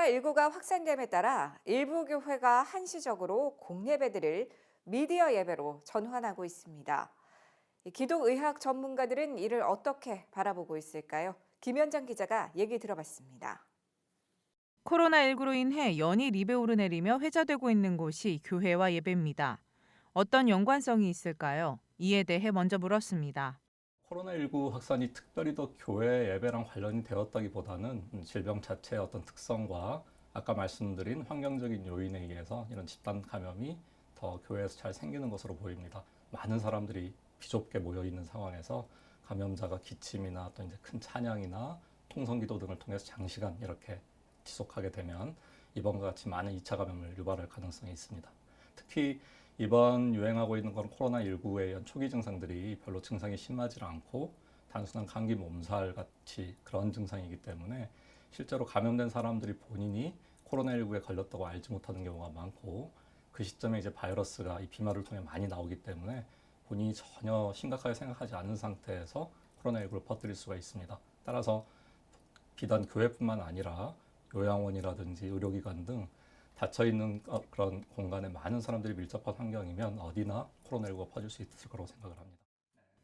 코로나19가 확산됨에 따라 일부 교회가 한시적으로 공예배들을 미디어 예배로 전환하고 있습니다. 기독의학 전문가들은 이를 어떻게 바라보고 있을까요? 김현정 기자가 얘기 들어봤습니다. 코로나19로 인해 연일 입에 오르내리며 회자되고 있는 곳이 교회와 예배입니다. 어떤 연관성이 있을까요? 이에 대해 먼저 물었습니다. 코로나19 확산이 특별히 더 교회 예배랑 관련이 되었다기보다는 질병 자체의 어떤 특성과 아까 말씀드린 환경적인 요인에 의해서 이런 집단 감염이 더 교회에서 잘 생기는 것으로 보입니다. 많은 사람들이 비좁게 모여 있는 상황에서 감염자가 기침이나 또 이제 큰 찬양이나 통성기도 등을 통해서 장시간 이렇게 지속하게 되면 이번과 같이 많은 2차 감염을 유발할 가능성이 있습니다. 특히 이번 유행하고 있는 건 코로나19에 의한 초기 증상들이 별로 증상이 심하지 않고 단순한 감기 몸살 같이 그런 증상이기 때문에 실제로 감염된 사람들이 본인이 코로나19에 걸렸다고 알지 못하는 경우가 많고 그 시점에 이제 바이러스가 이 비말을 통해 많이 나오기 때문에 본인이 전혀 심각하게 생각하지 않은 상태에서 코로나19를 퍼뜨릴 수가 있습니다. 따라서 비단 교회뿐만 아니라 요양원이라든지 의료기관 등 닫혀있는 그런 공간에 많은 사람들이 밀접한 환경이면 어디나 코로나19가 퍼질 수 있을 거라고 생각을 합니다.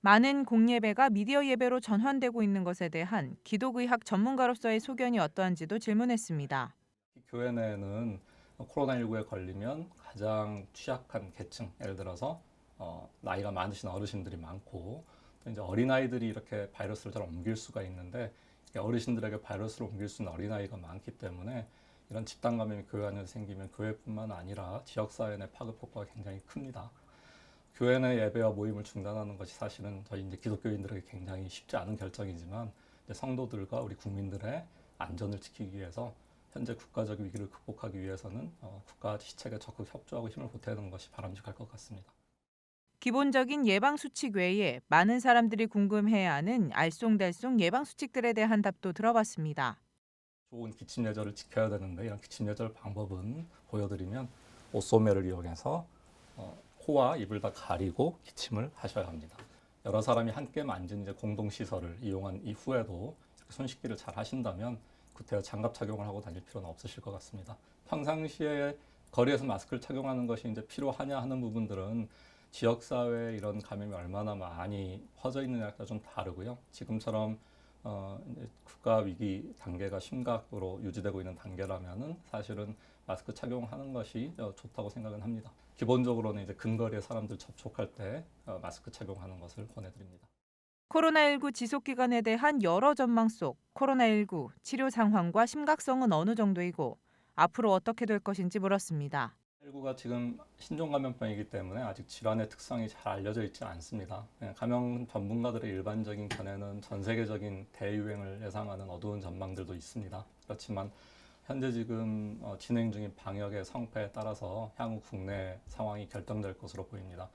많은 공예배가 미디어 예배로 전환되고 있는 것에 대한 기독의학 전문가로서의 소견이 어떠한지도 질문했습니다. 교회 내에는 코로나19에 걸리면 가장 취약한 계층, 예를 들어서 나이가 많으신 어르신들이 많고 또 이제 어린아이들이 이렇게 바이러스를 잘 옮길 수가 있는데 어르신들에게 바이러스를 옮길 수 있는 어린아이가 많기 때문에 이런 집단 감염이 교회 안에서 생기면 교회뿐만 아니라 지역사회 내 파급 효과가 굉장히 큽니다. 교회 내 예배와 모임을 중단하는 것이 사실은 저희 이제 기독교인들에게 굉장히 쉽지 않은 결정이지만 성도들과 우리 국민들의 안전을 지키기 위해서 현재 국가적 위기를 극복하기 위해서는 국가 시책에 적극 협조하고 힘을 보태는 것이 바람직할 것 같습니다. 기본적인 예방 수칙 외에 많은 사람들이 궁금해야 하는 알쏭달쏭 예방 수칙들에 대한 답도 들어봤습니다. 좋은 기침 예절을 지켜야 되는데 이런 기침 예절 방법은 보여드리면 옷소매를 이용해서 코와 입을 다 가리고 기침을 하셔야 합니다. 여러 사람이 함께 만진 이제 공동 시설을 이용한 이후에도 손 씻기를 잘 하신다면 구태여 장갑 착용을 하고 다닐 필요는 없으실 것 같습니다. 평상시에 거리에서 마스크를 착용하는 것이 이제 필요하냐 하는 부분들은 지역사회에 이런 감염이 얼마나 많이 퍼져 있느냐에 따라 좀 다르고요. 지금처럼 이제 국가 위기 단계가 심각으로 유지되고 있는 단계라면은 사실은 마스크 착용하는 것이 좋다고 생각은 합니다. 기본적으로는 이제 근거리에 사람들 접촉할 때 마스크 착용하는 것을 권해드립니다. 코로나19 지속 기간에 대한 여러 전망 속 코로나19 치료 상황과 심각성은 어느 정도이고 앞으로 어떻게 될 것인지 물었습니다. 19가 지금 신종감염병이기 때문에 아직 질환의 특성이 잘 알려져 있지 않습니다. 감염 전문가들의 일반적인 견해는 전 세계적인 대유행을 예상하는 어두운 전망들도 있습니다. 그렇지만 현재 지금 진행 중인 방역의 성패에 따라서 향후 국내 상황이 결정될 것으로 보입니다.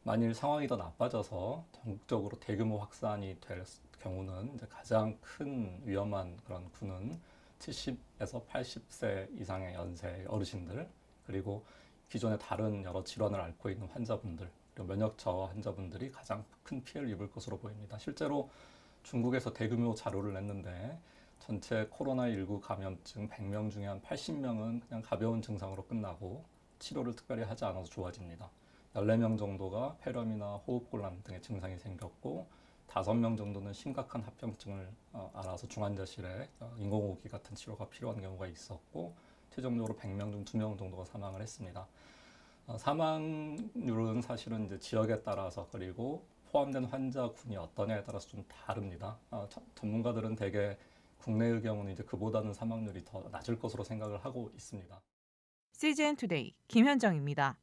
만일 상황이 더 나빠져서 전국적으로 대규모 확산이 될 경우는 이제 가장 큰 위험한 그런 군은 70에서 80세 이상의 연세 어르신들 그리고 기존에 다른 여러 질환을 앓고 있는 환자분들 그리고 면역 저하 환자분들이 가장 큰 피해를 입을 것으로 보입니다. 실제로 중국에서 대규모 자료를 냈는데 전체 코로나19 감염증 100명 중에 한 80명은 그냥 가벼운 증상으로 끝나고 치료를 특별히 하지 않아서 좋아집니다. 14명 정도가 폐렴이나 호흡곤란 등의 증상이 생겼고 5명 정도는 심각한 합병증을 앓아서 중환자실에 인공호흡기 같은 치료가 필요한 경우가 있었고 최종적으로 100명 중 2명 정도가 사망을 했습니다. 사망률은 사실은 이제 지역에 따라서 그리고 포함된 환자군이 어떠냐에 따라서 좀 다릅니다. 전문가들은 대개 국내의 경우는 이제 그보다는 사망률이 더 낮을 것으로 생각을 하고 있습니다. CGN 투데이 김현정입니다.